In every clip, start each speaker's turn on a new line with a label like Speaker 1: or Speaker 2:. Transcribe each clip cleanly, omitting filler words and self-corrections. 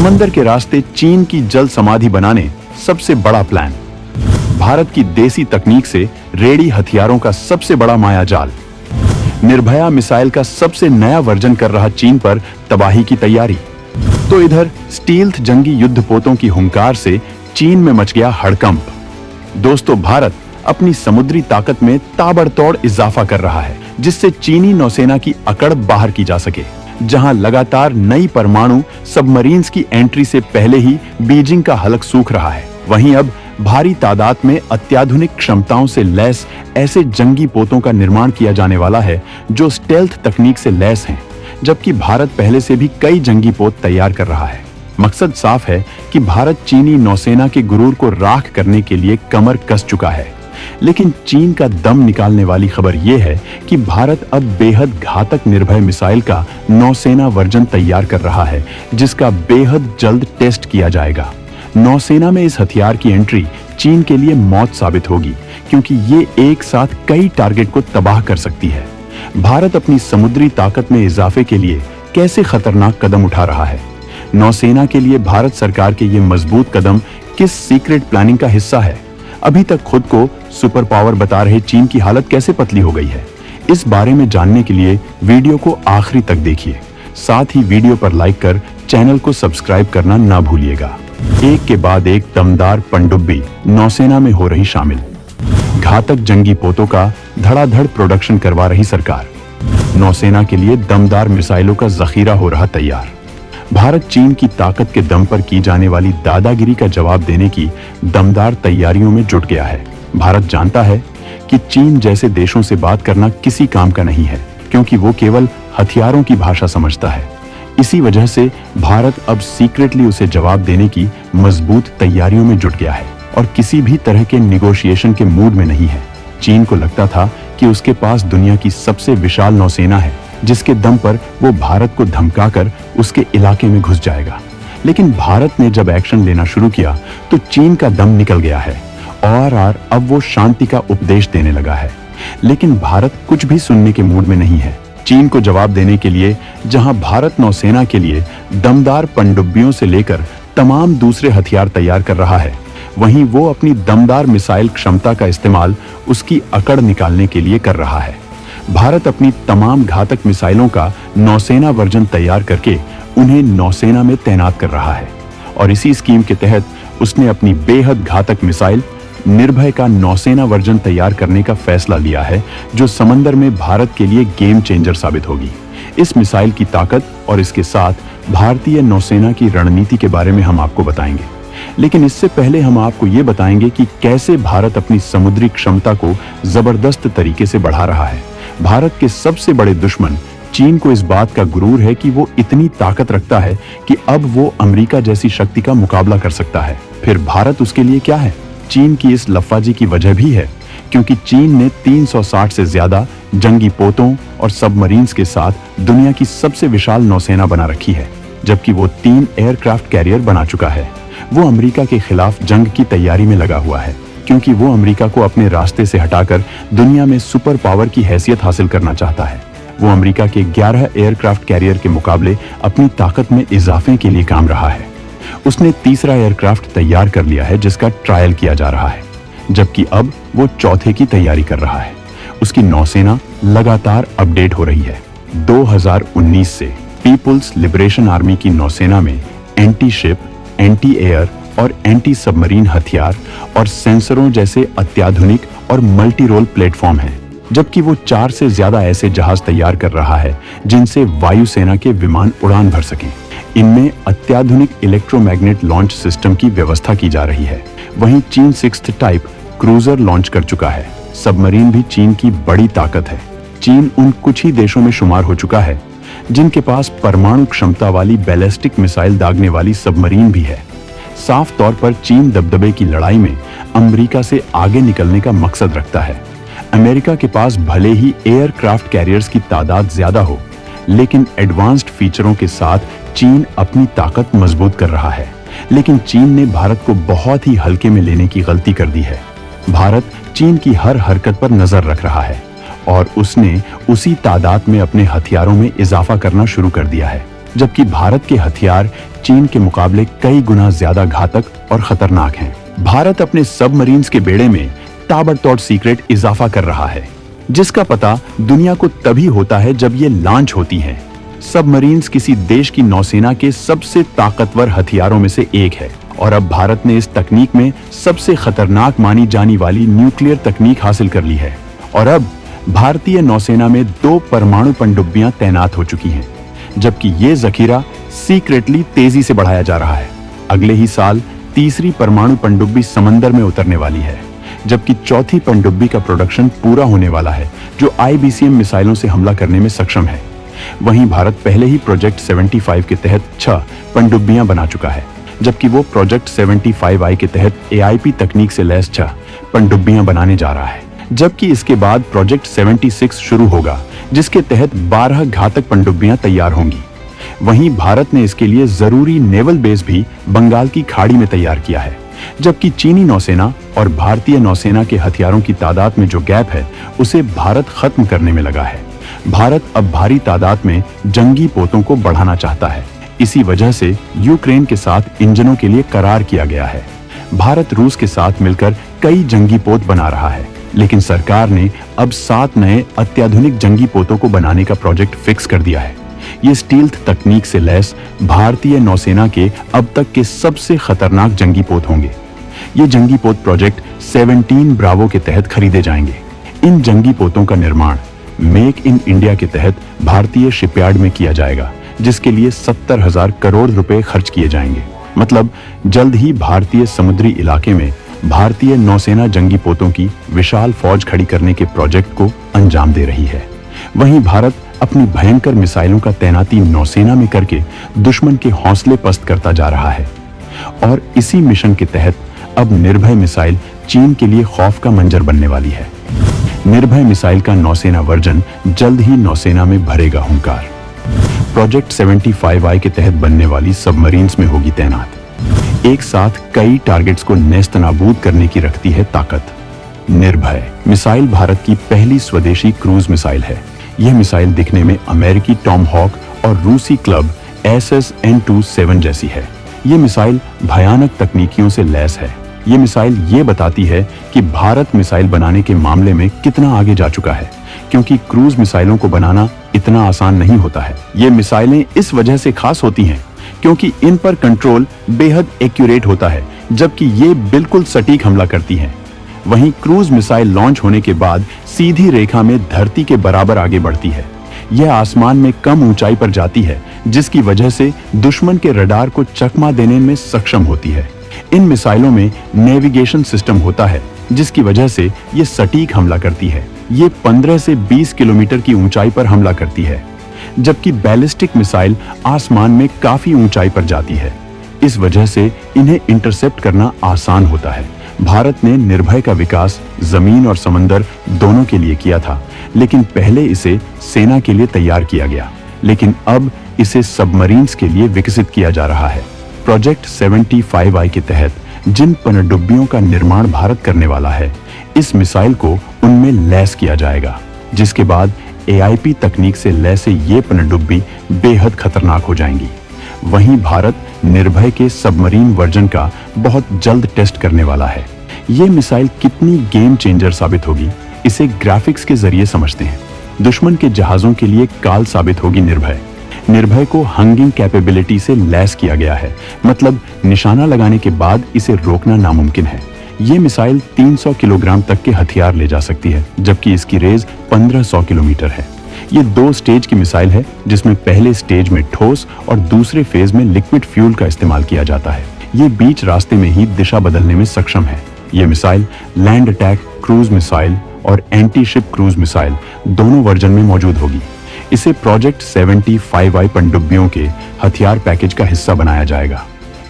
Speaker 1: समंदर के रास्ते चीन की जल समाधि बनाने सबसे बड़ा प्लान। भारत की देसी तकनीक से रेडी हथियारों का सबसे बड़ा मायाजाल। निर्भया मिसाइल का सबसे नया वर्जन कर रहा चीन पर तबाही की तैयारी। तो इधर स्टील्थ जंगी युद्धपोतों की हुंकार से चीन में मच गया हड़कंप। दोस्तों, भारत अपनी समुद्री ताकत में ताबड़तोड़ इजाफा कर रहा है, जिससे चीनी नौसेना की अकड़ बाहर की जा सके। जहां लगातार नई परमाणु सबमरीन्स की एंट्री से पहले ही बीजिंग का हलक सूख रहा है, वहीं अब भारी तादाद में अत्याधुनिक क्षमताओं से लैस ऐसे जंगी पोतों का निर्माण किया जाने वाला है जो स्टेल्थ तकनीक से लैस हैं, जबकि भारत पहले से भी कई जंगी पोत तैयार कर रहा है। मकसद साफ है कि भारत चीनी नौसेना के गुरूर को राख करने के लिए कमर कस चुका है। लेकिन चीन का दम निकालने वाली खबर यह है कि भारत अब बेहद घातक निर्भय मिसाइल का नौसेना वर्जन तैयार कर रहा है, जिसका बेहद जल्द टेस्ट किया जाएगा। नौसेना में इस हथियार की एंट्री चीन के लिए मौत साबित होगी, क्योंकि ये एक साथ कई टारगेट को तबाह कर सकती है। भारत अपनी समुद्री ताकत में इजाफे के लिए कैसे खतरनाक कदम उठा रहा है? नौसेना के लिए भारत सरकार के ये मजबूत कदम किस सीक्रेट प्लानिंग का हिस्सा है? अभी तक खुद को सुपर पावर बता रहे चीन की हालत कैसे पतली हो गई है? इस बारे में जानने के लिए वीडियो को आखिरी तक देखिए। साथ ही वीडियो पर लाइक कर चैनल को सब्सक्राइब करना ना भूलिएगा। एक के बाद एक दमदार पनडुब्बी नौसेना में हो रही शामिल। घातक जंगी पोतों का धड़ाधड़ प्रोडक्शन करवा रही सरकार। नौसेना के लिए दमदार मिसाइलों का जखीरा हो रहा तैयार। भारत चीन की ताकत के दम पर की जाने वाली दादागिरी का जवाब देने की दमदार तैयारियों में जुट गया है। भारत जानता है कि चीन जैसे देशों से बात करना किसी काम का नहीं है, क्योंकि वो केवल हथियारों की भाषा समझता है। इसी वजह से भारत अब सीक्रेटली उसे जवाब देने की मजबूत तैयारियों में जुट गया है और किसी भी तरह के निगोशिएशन के मूड में नहीं है। चीन को लगता था कि उसके पास दुनिया की सबसे विशाल नौसेना है, जिसके दम पर वो भारत को धमकाकर उसके इलाके में घुस जाएगा। लेकिन भारत ने जब एक्शन लेना शुरू किया तो चीन का दम निकल गया है और अब वो शांति का उपदेश देने लगा है। लेकिन भारत कुछ भी सुनने के मूड में नहीं है। चीन को जवाब देने के लिए जहां भारत नौसेना के लिए दमदार पनडुब्बियों से लेकर तमाम दूसरे हथियार तैयार कर रहा है, वहीं वो अपनी दमदार मिसाइल क्षमता का इस्तेमाल उसकी अकड़ निकालने के लिए कर रहा है। भारत अपनी तमाम घातक मिसाइलों का नौसेना वर्जन तैयार करके उन्हें नौसेना में तैनात कर रहा है और इसी स्कीम के तहत उसने अपनी बेहद घातक मिसाइल निर्भय का नौसेना वर्जन तैयार करने का फैसला लिया है, जो समंदर में भारत के लिए गेम चेंजर साबित होगी। इस मिसाइल की ताकत और इसके साथ भारतीय नौसेना की रणनीति के बारे में हम आपको बताएंगे। लेकिन इससे पहले हम आपको ये बताएंगे कि कैसे भारत अपनी समुद्री क्षमता को जबरदस्त तरीके से बढ़ा रहा है। भारत के सबसे बड़े दुश्मन चीन को इस बात का गुरूर है कि वो इतनी ताकत रखता है कि अब वो अमेरिका जैसी शक्ति का मुकाबला कर सकता है। फिर भारत उसके लिए क्या है? चीन की इस लफ्फाजी की वजह भी है, क्योंकि चीन ने 360 से ज्यादा जंगी पोतों और सबमरीन्स के साथ दुनिया की सबसे विशाल नौसेना बना रखी है, जबकि वो 3 एयरक्राफ्ट कैरियर बना चुका है। वो अमेरिका के खिलाफ जंग की तैयारी में लगा हुआ है, क्योंकि वो अमेरिका को अपने रास्ते से हटाकर दुनिया में सुपर पावर की हैसियत हासिल करना चाहता है। वो अमेरिका के 11 एयरक्राफ्ट कैरियर के मुकाबले अपनी ताकत में इजाफे के लिए काम रहा है। उसने तीसरा एयरक्राफ्ट तैयार कर लिया है, जिसका ट्रायल किया जा रहा है, जबकि अब वो चौथे की तैयारी कर रहा है। उसकी नौसेना लगातार अपडेट हो रही है। 2019 से पीपुल्स लिबरेशन आर्मी की नौसेना में एंटी शिप, एंटी एयर और एंटी सबमरीन हथियार और सेंसरों जैसे अत्याधुनिक और मल्टी रोल प्लेटफॉर्म हैं, जबकि वो 4 से ज्यादा ऐसे जहाज तैयार कर रहा है जिनसे वायुसेना के विमान उड़ान भर सकें। इनमें अत्याधुनिक इलेक्ट्रोमैग्नेट लॉन्च सिस्टम की व्यवस्था की जा रही है। वहीं चीन 6th टाइप क्रूजर लॉन्च कर चुका है। सबमरीन भी चीन की बड़ी ताकत है। चीन उन कुछ ही देशों में शुमार हो चुका है जिनके पास परमाणु क्षमता वाली बैलिस्टिक मिसाइल दागने वाली सबमरीन भी है। साफ तौर पर चीन दबदबे की लड़ाई में अमेरिका से आगे निकलने का मकसद रखता है। अमेरिका के पास भले ही एयरक्राफ्ट कैरियर्स की तादाद ज्यादा हो, लेकिन एडवांस्ड फीचरों के साथ चीन अपनी ताकत मजबूत कर रहा है। लेकिन चीन ने भारत को बहुत ही हल्के में लेने की गलती कर दी है। भारत चीन की हर हरकत पर नजर रख रहा है और उसने उसी तादाद में अपने हथियारों में इजाफा करना शुरू कर दिया है। जबकि भारत के हथियार चीन के मुकाबले कई गुना ज्यादा घातक और खतरनाक हैं। भारत अपने सबमरीन्स के बेड़े में ताबड़तोड़ सीक्रेट इजाफा कर रहा है, जिसका पता दुनिया को तभी होता है जब ये लॉन्च होती हैं। सबमरीन्स किसी देश की नौसेना के सबसे ताकतवर हथियारों में से एक है और अब भारत ने इस तकनीक में सबसे खतरनाक मानी जाने वाली न्यूक्लियर तकनीक हासिल कर ली है और अब भारतीय नौसेना में 2 परमाणु पनडुब्बियां तैनात हो चुकी हैं, जबकि ये जखीरा सीक्रेटली तेजी से बढ़ाया जा रहा है। अगले ही साल तीसरी परमाणु पनडुब्बी समंदर में उतरने वाली है, जबकि चौथी पनडुब्बी का प्रोडक्शन पूरा होने वाला है, जो IBCM मिसाइलों से हमला करने में सक्षम है। वहीं भारत पहले ही प्रोजेक्ट 75 के तहत 6 पनडुब्बियां बना चुका है, जबकि वो प्रोजेक्ट 75I के तहत AIP तकनीक से लैस 6 पनडुब्बियां बनाने जा रहा है, जबकि इसके बाद प्रोजेक्ट 76 शुरू होगा, जिसके तहत 12 घातक पनडुब्बियां तैयार होंगी। वहीं भारत ने इसके लिए जरूरी नेवल बेस भी बंगाल की खाड़ी में तैयार किया है, जबकि चीनी नौसेना और भारतीय नौसेना के हथियारों की तादाद में जो गैप है, उसे भारत खत्म करने में लगा है। भारत अब भारी तादाद में जंगी पोतों को बढ़ाना चाहता है। इसी वजह से यूक्रेन के साथ इंजनों के लिए करार किया गया है। भारत रूस के साथ मिलकर कई जंगी पोत बना रहा है, लेकिन सरकार ने अब 7 नए अत्याधुनिक जंगी पोतों को बनाने का प्रोजेक्ट फिक्स कर दिया है। ये स्टील्थ तकनीक से लैस भारतीय नौसेना के अब तक के सबसे खतरनाक जंगी पोत होंगे। ये जंगी पोत प्रोजेक्ट 17 ब्रावो के तहत खरीदे जाएंगे। इन जंगी पोतों का निर्माण मेक इन इंडिया के तहत भारतीय शिपयार्ड में किया जाएगा, जिसके लिए 70,000 करोड़ रुपए खर्च किए जाएंगे। मतलब जल्द ही भारतीय समुद्री इलाके में भारतीय नौसेना जंगी पोतों की विशाल फौज खड़ी करने के प्रोजेक्ट को अंजाम दे रही है। वहीं भारत अपनी भयंकर मिसाइलों का तैनाती नौसेना में करके दुश्मन के हौसले पस्त करता जा रहा है और इसी मिशन के तहत अब निर्भय मिसाइल चीन के लिए खौफ का मंजर बनने वाली है। निर्भय मिसाइल का नौसेना वर्जन जल्द ही नौसेना में भरेगा हुंकार। प्रोजेक्ट 75I के तहत बनने वाली सबमरीन्स में होगी तैनात। एक साथ कई टारगेट्स को नेस्तनाबूद करने की रखती है ताकत। निर्भय मिसाइल भारत की पहली स्वदेशी क्रूज मिसाइल है। यह मिसाइल दिखने में अमेरिकी टॉमहॉक और रूसी क्लब SSN-27 जैसी है। ये मिसाइल भयानक तकनीकियों से लैस है। ये मिसाइल ये बताती है कि भारत मिसाइल बनाने के मामले में कितना आगे जा चुका है, क्योंकि क्रूज मिसाइलों को बनाना इतना आसान नहीं होता है। ये मिसाइलें इस वजह से खास होती हैं क्योंकि इन पर कंट्रोल बेहद एक्यूरेट होता है, जबकि ये बिल्कुल सटीक हमला करती हैं। वहीं क्रूज मिसाइल लॉन्च होने के बाद सीधी रेखा में धरती के बराबर आगे बढ़ती है। यह आसमान में कम ऊंचाई पर जाती है, जिसकी वजह से दुश्मन के रडार को चकमा देने में सक्षम होती है। इन मिसाइलों में नेविगेशन सिस्टम होता है, जिसकी वजह से ये सटीक हमला करती है। ये 15 से 20 किलोमीटर की ऊंचाई पर हमला करती है, जबकि बैलिस्टिक मिसाइल आसमान में काफी ऊंचाई पर जाती है। इस वजह से इन्हें इंटरसेप्ट करना आसान होता है। भारत ने निर्भय का विकास जमीन और समंदर दोनों के लिए किया था, लेकिन पहले इसे सेना के लिए तैयार किया गया, लेकिन अब इसे सबमरीन्स के लिए विकसित किया जा रहा है। प्रोजेक्ट 75I के तहत जिन पनडुब्बियों का निर्माण भारत करने वाला है, इस मिसाइल को उनमें लैस किया जाएगा, जिसके बाद AIP तकनीक से लैस ये पनडुब्बी बेहद खतरनाक हो जाएंगी। वहीं भारत निर्भय के सबमरीन वर्जन का बहुत जल्द टेस्ट करने वाला है। ये मिसाइल कितनी गेम चेंजर साबित होगी, इसे ग्राफिक्स के जरिए समझते हैं। दुश्मन के जहाजों के लिए काल साबित होगी निर्भय। निर्भय को हंगिंग कैपेबिलिटी से लैस किया गया है, मतलब निशाना लगाने के बाद इसे रोकना नामुमकिन है। ये मिसाइल 300 किलोग्राम तक के हथियार ले जा सकती है, जबकि इसकी रेंज 1500 किलोमीटर है। ये 2 स्टेज की मिसाइल है, जिसमें पहले स्टेज में ठोस और दूसरे फेज में लिक्विड फ्यूल का इस्तेमाल किया जाता है। ये बीच रास्ते में ही दिशा बदलने में सक्षम है। ये missile land attack cruise missile और एंटी शिप क्रूज मिसाइल दोनों वर्जन में मौजूद होगी। इसे प्रोजेक्ट 75I पनडुब्बियों के हथियार पैकेज का हिस्सा बनाया जाएगा।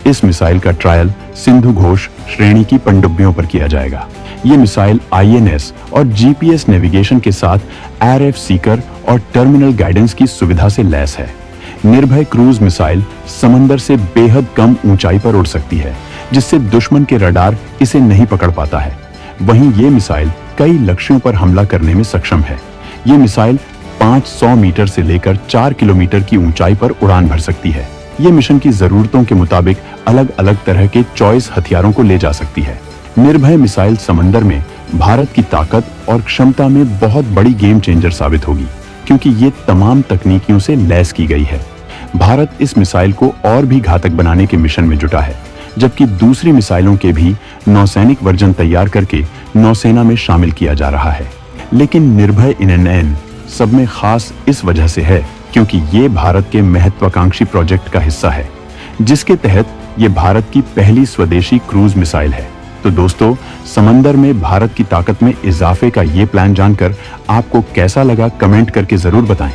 Speaker 1: इस मिसाइल का ट्रायल सिंधु घोष श्रेणी की पनडुब्बियों पर किया जाएगा। ये मिसाइल INS और GPS नेविगेशन के साथ RF सीकर और टर्मिनल गाइडेंस की सुविधा से लैस है। निर्भय क्रूज मिसाइल समंदर से बेहद कम ऊंचाई पर उड़ सकती है, जिससे दुश्मन के रडार इसे नहीं पकड़ पाता है। वहीं ये मिसाइल कई लक्ष्यों पर हमला करने में सक्षम है। ये मिसाइल 500 मीटर से लेकर 4 किलोमीटर की ऊंचाई पर उड़ान भर सकती है। ये मिशन की जरूरतों के मुताबिक अलग अलग तरह के चॉइस हथियारों को ले जा सकती है। निर्भय मिसाइल समंदर में भारत की ताकत और क्षमता में बहुत बड़ी गेम चेंजर साबित होगी, क्योंकि ये तमाम तकनीकियों से लैस की गई है। भारत इस मिसाइल को और भी घातक बनाने के मिशन में जुटा है, जबकि दूसरी मिसाइलों के भी नौसैनिक वर्जन तैयार करके नौसेना में शामिल किया जा रहा है। लेकिन निर्भय INN सब में खास इस वजह से है क्योंकि ये भारत के महत्वाकांक्षी प्रोजेक्ट का हिस्सा है, जिसके तहत ये भारत की पहली स्वदेशी क्रूज मिसाइल है। तो दोस्तों, समंदर में भारत की ताकत में इजाफे का ये प्लान जानकर आपको कैसा लगा, कमेंट करके जरूर बताएं।